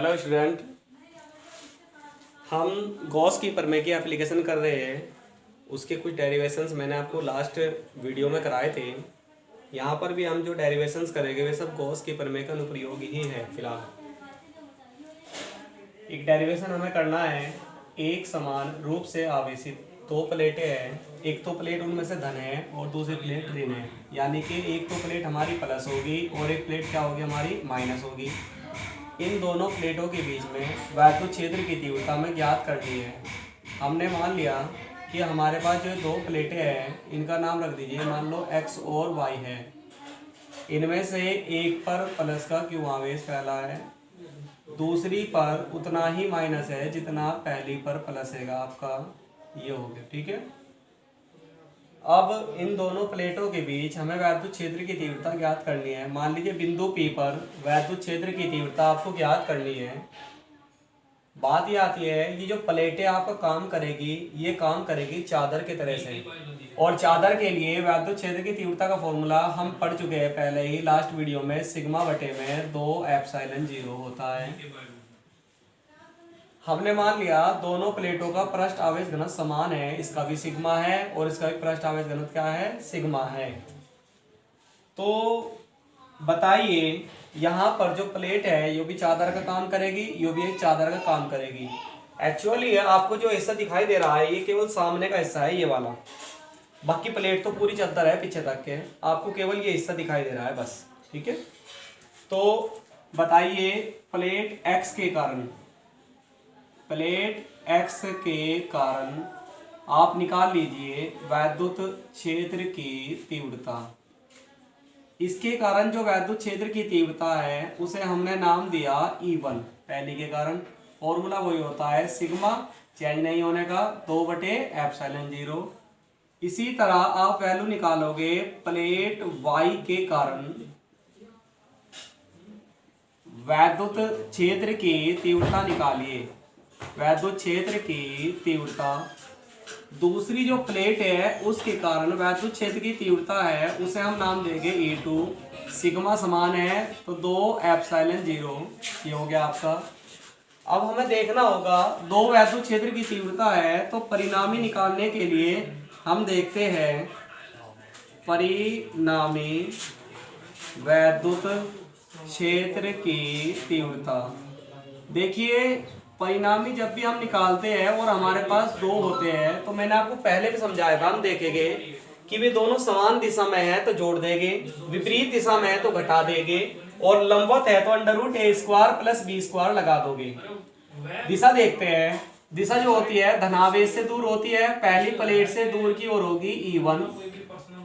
Hello student, हम Gauss की प्रमेय की एप्लीकेशन कर रहे हैं। उसके कुछ डेरिवेशंस मैंने आपको लास्ट वीडियो में कराए थे। यहाँ पर भी हम जो डेरिवेशंस करेंगे वे सब गॉस की प्रमेय का अनुप्रयोग ही है। फिलहाल एक डेरिवेशन हमें करना है। एक समान रूप से आवेशित दो प्लेटें हैं, एक तो प्लेट उनमें से धन है और दूसरी प्लेट ऋण है। यानी कि एक तो प्लेट हमारी प्लस होगी और एक प्लेट क्या होगी, हमारी माइनस होगी। इन दोनों प्लेटों के बीच में वैद्युत क्षेत्र की तीव्रता हमें ज्ञात करनी है। हमने मान लिया कि हमारे पास जो दो प्लेटें हैं इनका नाम रख दीजिए, मान लो x और y है। इनमें से एक पर प्लस का क्यू आवेश फैला है, दूसरी पर उतना ही माइनस है जितना पहली पर प्लस है आपका। ये हो गया, ठीक है। अब इन दोनों प्लेटों के बीच हमें वैद्युत क्षेत्र की तीव्रता ज्ञात करनी है। मान लीजिए बिंदु P पर वैद्युत क्षेत्र की तीव्रता आपको ज्ञात करनी है। बात ये आती है, ये जो प्लेटें आपका काम करेगी, ये काम करेगी चादर के तरह से। और चादर के लिए वैद्युत क्षेत्र की तीव्रता का फॉर्मूला हम पढ़ चुके हैं पहले ही लास्ट वीडियो में। सिग्मा बटे में 2 एप्सिलॉन 0 होता है। हमने मान लिया दोनों प्लेटों का पृष्ठ आवेश घनत्व समान है, इसका भी सिग्मा है और इसका भी पृष्ठ आवेश घनत्व क्या है, सिग्मा है। तो बताइए, यहाँ पर जो प्लेट है ये भी चादर का काम करेगी, ये भी एक चादर का काम करेगी। एक्चुअली आपको जो हिस्सा दिखाई दे रहा है ये केवल सामने का हिस्सा है, ये वाला। बाकी प्लेट तो पूरी चादर है पीछे तक के, आपको केवल ये हिस्सा दिखाई दे रहा है बस, ठीक है। तो बताइए, प्लेट एक्स के कारण आप निकाल लीजिए वैद्युत क्षेत्र की तीव्रता। इसके कारण जो वैद्युत क्षेत्र की तीव्रता है उसे हमने नाम दिया E1। पहली के कारण फॉर्मूला वही होता है, सिग्मा चेंज नहीं होने का 2 बटे एप्सिलॉन 0। इसी तरह आप वैल्यू निकालोगे प्लेट Y के कारण वैद्युत क्षेत्र की तीव्रता निकालिए। वैद्युत क्षेत्र की तीव्रता दूसरी जो प्लेट है उसके कारण वैद्युत क्षेत्र की तीव्रता है, उसे हम नाम देंगे E2। सिग्मा समान है तो 2 एप्सिलॉन 0, ये हो गया आपका। अब हमें देखना होगा दो वैद्युत क्षेत्र की तीव्रता है, तो परिणामी निकालने के लिए हम देखते हैं परिणामी वैद्युत क्षेत्र की तीव्रता। देखिए, परिणामी जब भी हम निकालते हैं और हमारे पास दो होते हैं, तो मैंने आपको पहले भी समझाया था, हम देखेंगे कि वे दोनों समान दिशा में है तो जोड़ देंगे, विपरीत दिशा में है तो घटा देंगे, और लंबवत है तो √a² + b² लगा दोगे। दिशा देखते हैं, दिशा जो होती है धनावेश से दूर होती है, पहली प्लेट से दूर की ओर होगी E1।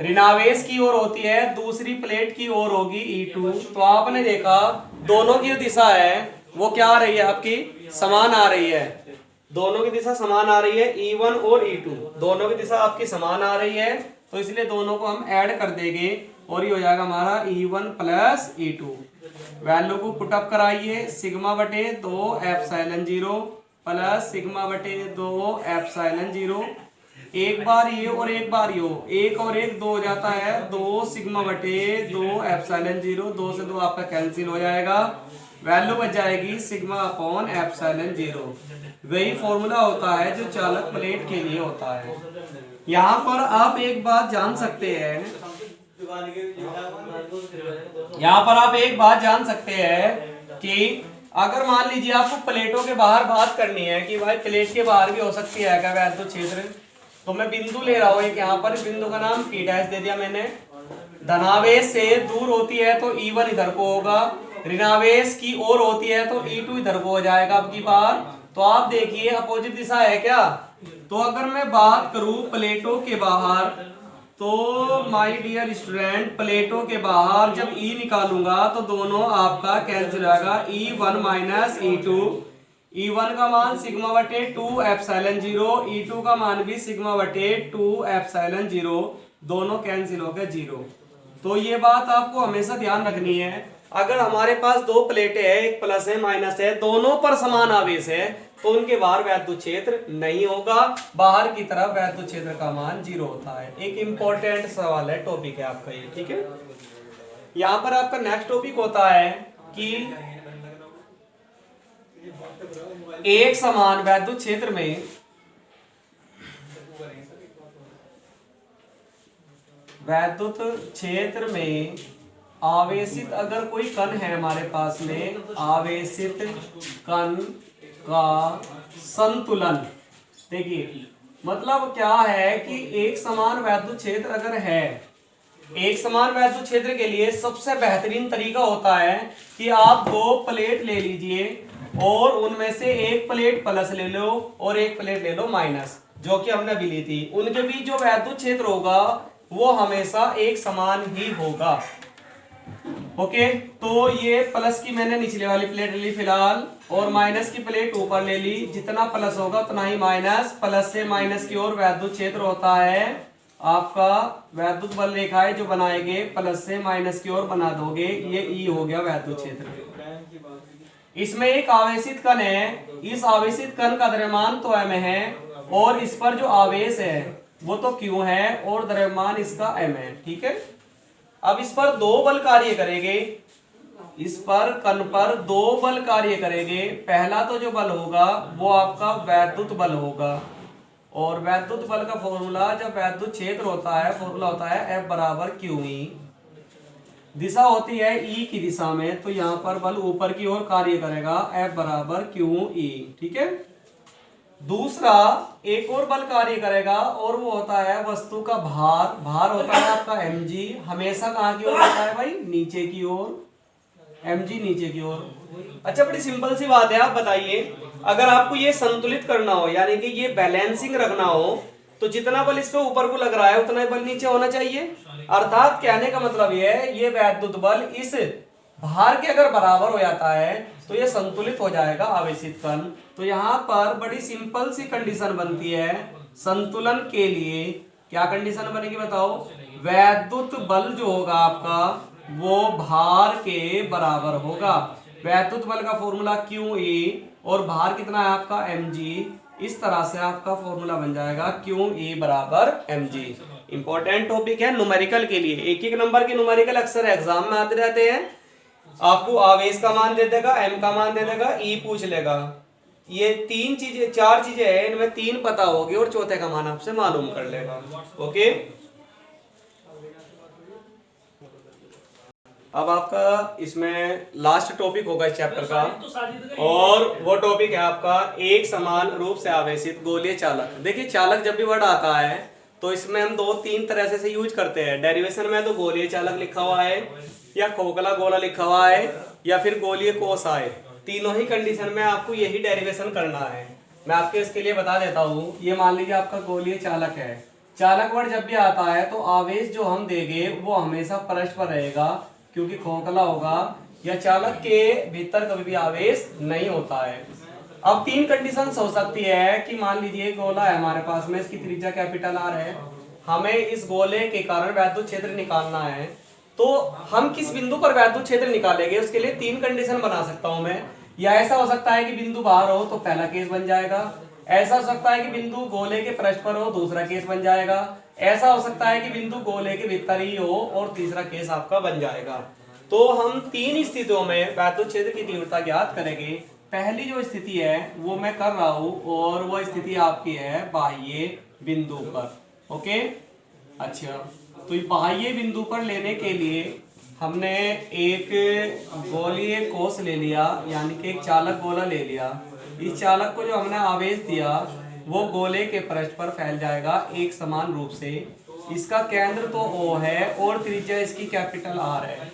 ऋणावेश की ओर होती है, दूसरी प्लेट की ओर होगी E2। तो आपने देखा दोनों की दिशा है वो क्या आ रही है, आपकी समान आ रही है। दोनों की दिशा समान आ रही है, E1 और E2 दोनों की दिशा आपकी समान आ रही है, तो इसलिए दोनों को हम ऐड कर देंगे और ये हो जाएगा हमारा E1 + E2। वैल्यू को पुटअप कराइए, सिग्मा बटे 2 एप्सिलॉन 0 प्लस सिग्मा बटे 2 एप्सिलॉन 0। एक बार ये और एक बार ये, एक और एक 2 हो जाता है, 2 सिग्मा बटे 2 एप्सिलॉन 0। 2 से 2 आपका कैंसिल हो जाएगा, वैल्यू बच जाएगी सिग्मा अपॉन एप्सिलॉन 0। वही फॉर्मूला होता है जो चालक प्लेट के लिए होता है। यहाँ पर आप एक बात जान सकते हैं, कि अगर मान लीजिए आपको प्लेटों के बाहर बात करनी है कि भाई प्लेट के बाहर भी हो सकती है क्या वैद्युत क्षेत्र, तो मैं बिंदु ले रहा हूँ एक, यहाँ पर बिंदु का नाम P' दे दिया मैंने। धनावेश से दूर होती है तो E1 इधर को होगा, ऋणावेश की ओर होती है तो E2 इधर को हो जाएगा अब की बार। तो आप देखिए अपोजिट दिशा है क्या। तो अगर मैं बात करूं प्लेटों के बाहर, तो माय डियर स्टूडेंट प्लेटों के बाहर जब E निकालूंगा तो दोनों आपका कैंसिल हो जाएगा, E1 - E2। E1 का मान सिग्मा बटे 2 एप्सिलॉन 0, E2 का मान भी सिग्मा बटे 2 एप्सिलॉन 0, दोनों कैंसिल हो गए 0। तो ये बात आपको हमेशा ध्यान रखनी है, अगर हमारे पास दो प्लेटें हैं, एक प्लस है माइनस है, दोनों पर समान आवेश है, तो उनके बाहर वैद्युत क्षेत्र नहीं होगा, बाहर की तरफ वैद्युत क्षेत्र का मान 0 होता है। एक इंपॉर्टेंट सवाल है, टॉपिक है आपका ये, ठीक है। यहाँ पर आपका नेक्स्ट टॉपिक होता है कि एक समान वैद्युत क्षेत्र में आवेशित अगर कोई कण है हमारे पास में, आवेशित कण का संतुलन, देखिए मतलब क्या है कि एक समान वैद्युत क्षेत्र अगर है, एक समान वैद्युत क्षेत्र के लिए सबसे बेहतरीन तरीका होता है कि आप दो प्लेट ले लीजिए और उनमें से एक प्लेट प्लस ले लो और एक प्लेट ले लो माइनस, जो कि हमने अभी ली थी। उनके बीच जो वैद्युत क्षेत्र होगा वो हमेशा एक समान ही होगा। ओके, तो ये प्लस की मैंने निचले वाली प्लेट ले ली फिलहाल, और माइनस की प्लेट ऊपर ले ली। जितना प्लस होगा उतना ही माइनस, प्लस से माइनस की ओर वैद्युत क्षेत्र होता है आपका वैद्युत बल रेखाएं जो बनाएंगे प्लस से माइनस की ओर बना दोगे, ये ई हो गया वैद्युत क्षेत्र। इसमें एक आवेशित कण है, इस आवेशित कण का द्रव्यमान तो m है और इस पर जो आवेश है वो तो q है और द्रव्यमान इसका m है। ठीक है, अब इस पर दो बल कार्य करेंगे, इस पर कण पर दो बल कार्य करेंगे। पहला तो जो बल होगा वो आपका वैद्युत बल होगा, और वैद्युत बल का फॉर्मूला जब वैद्युत क्षेत्र होता है फॉर्मूला होता है F बराबर QE। दिशा होती है E की दिशा में, तो यहाँ पर बल ऊपर की ओर कार्य करेगा, F बराबर QE। ठीक है, दूसरा एक और बल कार्य करेगा और वो होता है वस्तु का भार। भार होता है आपका mg, हमेशा कहाँ की ओर होता है भाई, नीचे की ओर, mg नीचे की ओर। अच्छा, बड़ी सिंपल सी बात है, आप बताइए अगर आपको ये संतुलित करना हो यानी कि ये बैलेंसिंग रखना हो तो जितना बल इस पे ऊपर को लग रहा है उतना ही बल नीचे होना चाहिए। अर्थात कहने का मतलब ये है, ये वैद्युत बल इस भार के अगर बराबर हो जाता है तो ये संतुलित हो जाएगा आवेशित कण। तो यहाँ पर बड़ी सिंपल सी कंडीशन बनती है संतुलन के लिए। क्या कंडीशन बनेगी बताओ, वैद्युत बल जो होगा आपका वो भार के बराबर होगा। वैद्युत बल का फॉर्मूला QE और भार कितना है आपका mg। इस तरह से आपका फॉर्मूला बन जाएगा QE बराबर mg। इंपॉर्टेंट टॉपिक है न्यूमेरिकल के लिए, एक एक नंबर के न्यूमेरिकल अक्सर एग्जाम में आते रहते हैं। आपको आवेश का मान दे देगा, m का मान दे देगा, E पूछ लेगा। ये तीन चीजें चार चीजें हैं, इनमें तीन पता होगी और चौथे का मान आपसे मालूम कर लेगा। ओके, अब आपका इसमें लास्ट टॉपिक होगा इस चैप्टर का, और वो टॉपिक है आपका एक समान रूप से आवेशित गोलीय चालक। देखिए चालक जब भी वर्ड आता है तो इसमें हम दो तीन तरह से यूज करते हैं। डेरिवेशन में तो गोलीय चालक लिखा हुआ है या खोखला गोला लिखा हुआ है या फिर गोलीय कोष आए, तीनों ही कंडीशन में आपको यही डेरिवेशन करना है। मैं आपके इसके लिए बता देता हूँ। ये मान लीजिए आपका गोलीय चालक है, चालक वर्ड जब भी आता है तो आवेश जो हम देंगे वो हमेशा पृष्ठ पर रहेगा क्योंकि खोखला होगा, या चालक के भीतर कभी भी आवेश नहीं होता है। अब तीन कंडीशंस हो सकती है कि मान लीजिए गोला है हमारे पास में, इसकी त्रिज्या कैपिटल R है, हमें इस गोले के कारण वैद्युत क्षेत्र निकालना है। तो हम किस बिंदु पर वैद्युत क्षेत्र निकालेंगे उसके लिए तीन कंडीशन बना सकता हूं मैं। या ऐसा हो सकता है कि बिंदु बाहर हो तो पहला केस बन जाएगा, ऐसा हो सकता है कि बिंदु गोले के पृष्ठ पर हो दूसरा केस बन जाएगा, ऐसा हो सकता है कि बिंदु गोले के भीतर ही हो और तीसरा केस आपका बन जाएगा। तो हम तीन स्थितियों में वैद्युत क्षेत्र की तीव्रता ज्ञात करेंगे। पहली जो स्थिति है वो मैं कर रहा हूं और वो स्थिति आपकी है बाह्य बिंदु पर। ओके, अच्छा, तो बाह्य बिंदु पर लेने के लिए हमने एक गोलीय कोष ले लिया, यानी कि एक चालक गोला ले लिया। इस चालक को जो हमने आवेश दिया वो गोले के पृष्ठ पर फैल जाएगा एक समान रूप से। इसका केंद्र तो O है और त्रिज्या इसकी कैपिटल R है।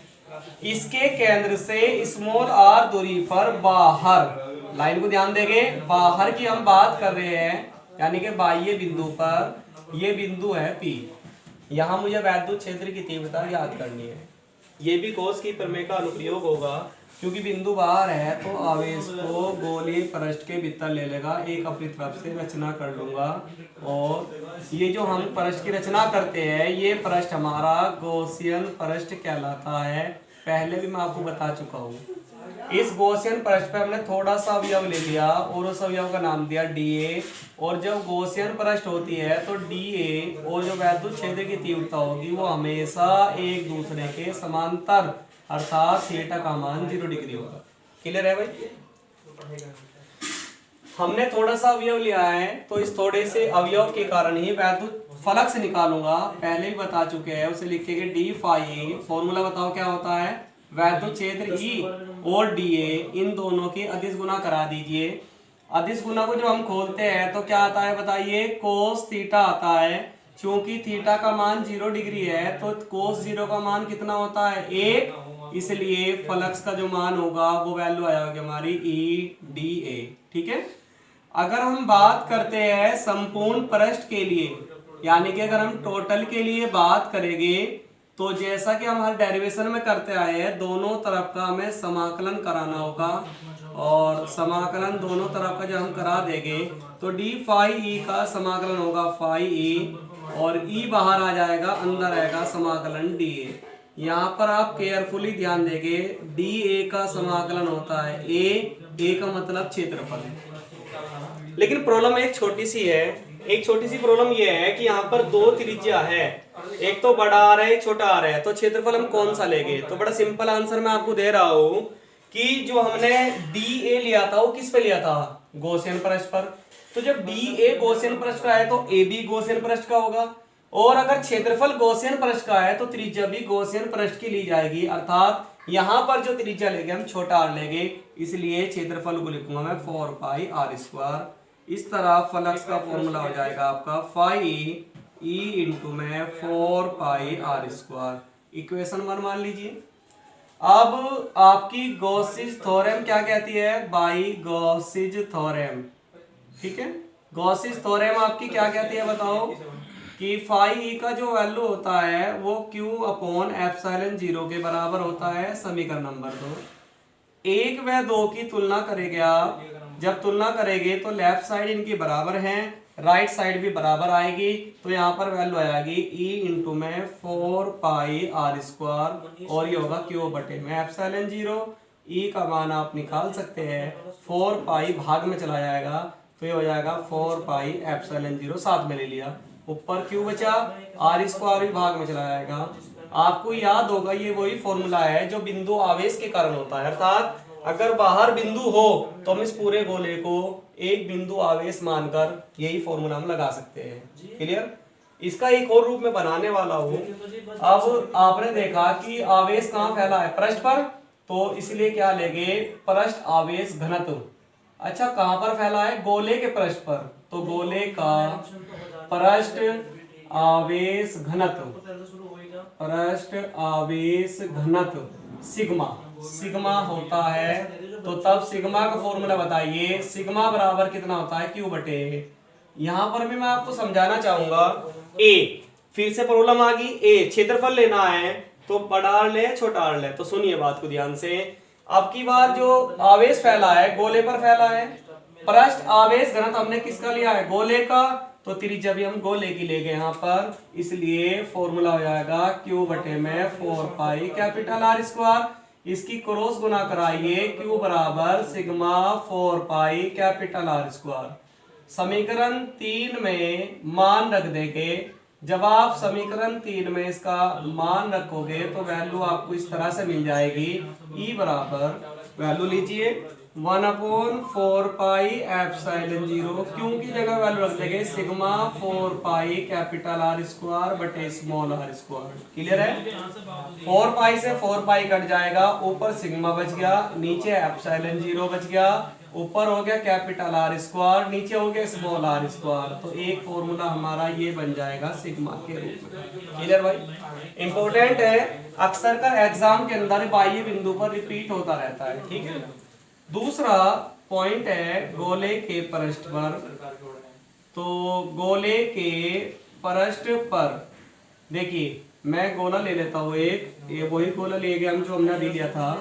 इसके केंद्र से स्मॉल r दूरी पर बाहर, लाइन को ध्यान देंगे, बाहर की हम बात कर रहे हैं, यानी कि बाह्य बिंदु पर ये बिंदु है P। यहाँ मुझे वैद्युत क्षेत्र की तीव्रता याद करनी है। ये भी कोष की प्रमेय का अनुप्रयोग होगा, क्योंकि बिंदु बाहर है तो आवेश को गोलीय पृष्ठ के भीतर ले लेगा। एक अपनी तरफ से रचना कर लूंगा, और ये जो हम पृष्ठ की रचना करते हैं ये पृष्ठ हमारा गॉसियन पृष्ठ कहलाता है। पहले भी मैं आपको बता चुका हूँ। इस गॉसियन पृष्ठ पे हमने थोड़ा सा अवयव ले लिया और उस अवयव का नाम दिया dA, और जब गॉसियन पृष्ठ होती है तो dA और जो वैद्युत क्षेत्र की तीव्रता होगी वो हमेशा एक दूसरे के समांतर, अर्थात थीटा का मान 0 डिग्री होगा। क्लियर है भाई? हमने थोड़ा सा अवयव लिया है, तो इस थोड़े से अवयव के कारण ही वैद्युत फलक्स निकालूंगा। पहले ही बता चुके हैं, उसे लिखेंगे डी फाई। फॉर्मूला बताओ क्या होता है? वैद्युत क्षेत्र ई और डी ए, इन दोनों की अदिश गुना करा दीजिए। अदिश गुना को जब हम खोलते हैं तो क्या आता है बताइए? कोस थीटा आता है। क्योंकि थीटा का मान 0 डिग्री है तो कोस 0 का मान कितना होता है? 1। इसलिए फ्लक्स का जो मान होगा वो वैल्यू आएगी हमारी ई डी ए। ठीक है। अगर हम बात करते हैं संपूर्ण पृष्ठ के लिए, यानी कि अगर हम टोटल के लिए बात करेंगे, तो जैसा कि हम हर डेरिवेशन में करते आए हैं, दोनों तरफ का हमें समाकलन कराना होगा। और समाकलन दोनों तरफ का जब हम करा देंगे तो डी फाई ई का समाकलन होगा फाई ई, और ई बाहर आ जाएगा, अंदर आएगा समाकलन डी ए। यहाँ पर आप केयरफुली ध्यान देंगे, डी ए का समाकलन होता है ए का मतलब क्षेत्रफल है। लेकिन प्रॉब्लम एक छोटी सी है। एक छोटी सी प्रॉब्लम ये है कि यहाँ पर दो त्रिज्या है, एक तो बड़ा आ रहा है, एक छोटा आ रहा है, तो क्षेत्रफल हम कौन सा लेंगे? तो बड़ा सिंपल आंसर मैं आपको दे रहा हूँ कि जो हमने डी ए लिया था वो किस पे लिया था? गॉसियन पृष्ठ पर। तो जब डी ए गॉसियन पृष्ठ का है तो ए भी गॉसियन पृष्ठ का होगा, और अगर क्षेत्रफल गॉसियन पृष्ठ का है तो त्रिज्या भी गॉसियन पृष्ठ की ली जाएगी। अर्थात यहाँ पर जो त्रिज्या लेंगे हम छोटा आर लेंगे, इसलिए क्षेत्रफल को लिखूंगा मैं 4 पाई आर स्क्वायर। इस तरह फ्लक्स का फॉर्मूला हो जाएगा आपका फाई ई इंटू में 4 पाई आर स्क्वायर। इक्वेशन 1 मान लीजिए। अब आपकी गॉसिज थ्योरम क्या कहती है? By Gauss's theorem. ठीक है। गॉसिज थ्योरम आपकी क्या कहती है बताओ? कि फाई ई का जो वैल्यू होता है वो क्यू अपॉन एप्सिलॉन 0 के बराबर होता है। समीकरण नंबर 2। 1 व 2 की तुलना करेंगे आप। जब तुलना करेंगे तो लेफ्ट साइड इनकी बराबर है, राइट साइड भी बराबर आएगी, तो यहाँ पर वैल्यू आएगी ई इंटू में 4 पाई आर स्क्वायर, और ये होगा क्यू बटे में एप्सिलॉन 0। ई का मान आप निकाल सकते हैं, 4 पाई भाग में चला जाएगा तो ये हो जाएगा 4 पाई एप्सिलॉन 0, साथ में ले लिया, ऊपर क्यू बचा, आर स्क्वायर भी भाग में चला जाएगा। आपको याद होगा ये वही फॉर्मूला है जो बिंदु आवेश के कारण होता है। अर्थात अगर बाहर बिंदु हो तो हम इस पूरे गोले को एक बिंदु आवेश मानकर यही फॉर्मूला हम लगा सकते हैं। क्लियर? इसका एक और रूप में बनाने वाला हूँ। अब आपने देखा कि आवेश कहाँ फैला है? पृष्ठ पर, तो इसलिए क्या लेंगे? पृष्ठ आवेश घनत्व। अच्छा, कहाँ पर फैला है? गोले के पृष्ठ पर, तो गोले का पृष्ठ आवेश घनत्व, पृष्ठ आवेश घनत्व सिग्मा होता है। तो तब सिग्मा का फॉर्मूला बताइए। सिग्मा बराबर कितना होता है? क्यू बटे। यहां पर भी मैं आपको समझाना चाहूंगा। ए, फिर से प्रॉब्लम आ गई। ए क्षेत्रफल लेना है तो बड़ा आर ले छोटा आर ले। तो सुनिए बात को ध्यान से। अब की बार जो आवेश फैला है गोले पर फैला है, पृष्ठ आवेश घनत्व हमने किसका लिया है? गोले का, तो त्रिज्या भी हम गोले की ले गए यहाँ पर, इसलिए फॉर्मूला हो जाएगा क्यू बटे में 4 पाई कैपिटल आर स्क्वायर। इसकी क्रॉस गुना कराइए, क्यू बराबर sigma 4 pi capital R square. समीकरण 3 में मान रख देंगे। जब आप समीकरण 3 में इसका मान रखोगे तो वैल्यू आपको इस तरह से मिल जाएगी। ई बराबर वैल्यू लीजिए 1/4 पाई एप्सिलॉन 0, क्यों की जगह वैल्यू रख देंगे sigma 4 pi capital R square बटे स्मॉल आर स्क्वायर। क्लियर है? 4 पाई से 4 पाई कट जाएगा, ऊपर सिग्मा बच गया, नीचे एप्सिलॉन 0 बच गया, ऊपर हो गया कैपिटल आर स्क्वायर, नीचे हो गया स्मॉल आर स्क्वायर। तो एक फॉर्मूला हमारा ये बन जाएगा सिग्मा के रूप में। क्लियर भाई? इंपॉर्टेंट है, अक्सर का एग्जाम के अंदर बाह्य बिंदु पर रिपीट होता रहता है। ठीक है। दूसरा पॉइंट है गोले के पृष्ठ पर। तो गोले के पृष्ठ पर देखिए, मैं गोला ले लेता हूं एक, ये वही गोला ले गया हम जो हमने अभी लिया था।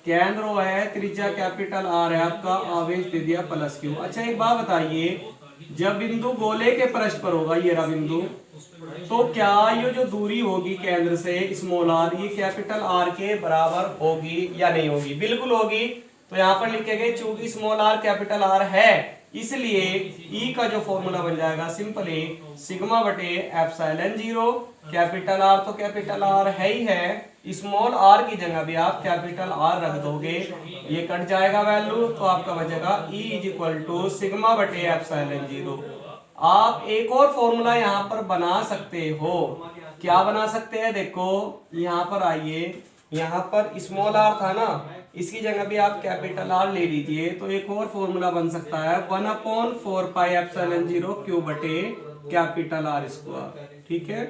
केंद्र है, त्रिज्या कैपिटल आर है, आपका आवेश दे दिया प्लस क्यू। अच्छा एक बात बताइए, जब बिंदु गोले के पृष्ठ पर होगा, ये रहा बिंदु, तो क्या ये जो दूरी होगी केंद्र से स्मॉल आर, ये कैपिटल आर के बराबर होगी या नहीं होगी? बिल्कुल होगी। तो यहाँ पर लिखेंगे चूंकि स्मॉल आर कैपिटल आर है, इसलिए ई का जो फॉर्मूला बन जाएगा सिंपली सिग्मा बटे एप्सिलॉन जीरो, कैपिटल आर तो कैपिटल आर है ही है, स्मॉल आर की जगह भी आप कैपिटल आर रख दोगे, ये कट जाएगा वैल्यू, तो आपका बचेगा E is equal to sigma बटे एप्सिलॉन जीरो। आप एक और फॉर्मूला यहाँ पर बना सकते हो, क्या बना सकते हैं, देखो यहाँ पर आइए, यहाँ पर स्मॉल आर था ना, इसकी जगह भी आप कैपिटल आर ले लीजिए, तो एक और फॉर्मूला बन सकता है 1/4 पाई एप्सिलॉन जीरो क्यू बटे कैपिटल आर स्क्वायर। ठीक है।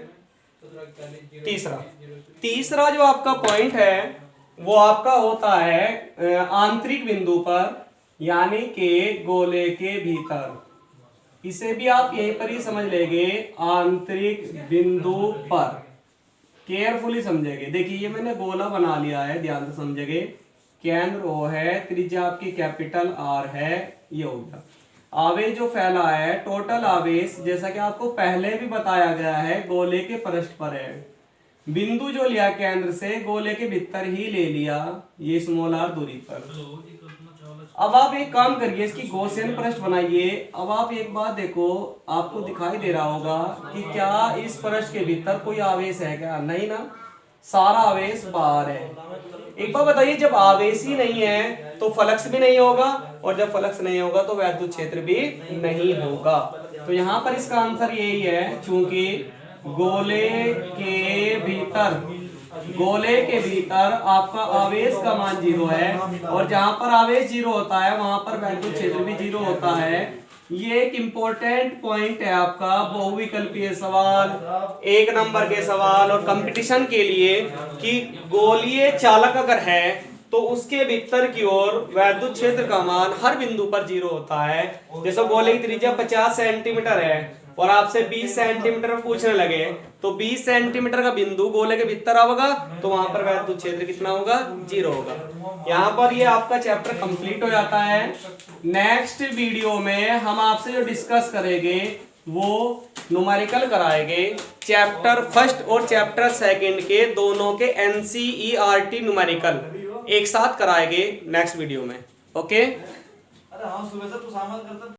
तीसरा जो आपका पॉइंट है वो आपका होता है आंतरिक बिंदु पर, यानी कि गोले के भीतर, इसे भी आप यहीं पर ही समझ लेंगे, आंतरिक बिंदु पर, केयरफुली समझेंगे। देखिए ये मैंने गोला बना लिया है, ध्यान से समझेंगे, केंद्र ओ है, त्रिज्या आपकी कैपिटल आर है, ये हो गया। आवेश जो फैला है, टोटल आवेश जैसा कि आपको पहले भी बताया गया है गोले के पृष्ठ पर है, बिंदु जो लिया केंद्र से गोले के भीतर ही ले लिया, ये स्मॉल आर दूरी पर। अब आप एक काम करिए, इसकी गॉसियन पृष्ठ बनाइए। अब आप एक बात देखो, आपको दिखाई दे रहा होगा कि क्या इस पृष्ठ के भीतर कोई आवेश है क्या, नहीं ना, सारा आवेश बाहर है। एक बात बताइए, जब आवेश ही नहीं है तो फ्लक्स भी नहीं होगा, और जब फ्लक्स नहीं होगा तो वैद्युत क्षेत्र भी नहीं होगा। तो यहाँ पर इसका आंसर यही है, चूंकि गोले के भीतर आपका आवेश का मान जीरो है, और जहां पर आवेश जीरो होता है वहां पर वैद्युत क्षेत्र भी जीरो होता है। ये एक इंपॉर्टेंट पॉइंट है आपका बहुविकल्पीय सवाल, 1 नंबर के सवाल और कंपटीशन के लिए, कि गोलीय चालक अगर है तो उसके भीतर की ओर वैद्युत क्षेत्र का मान हर बिंदु पर जीरो होता है। जैसे गोले की त्रिज्या 50 सेंटीमीटर है और आपसे 20 सेंटीमीटर पूछने लगे, तो 20 सेंटीमीटर का बिंदु गोले के भीतर आएगा तो वहां पर वैद्युत क्षेत्र कितना होगा, जीरो होगा। यहाँ पर ये आपका चैप्टर कंप्लीट हो जाता है। नेक्स्ट वीडियो में हम आपसे जो डिस्कस करेंगे वो न्यूमेरिकल कराएंगे, चैप्टर फर्स्ट और चैप्टर सेकंड के दोनों के NCERT न्यूमेरिकल एक साथ कराएंगे नेक्स्ट वीडियो में। ओके।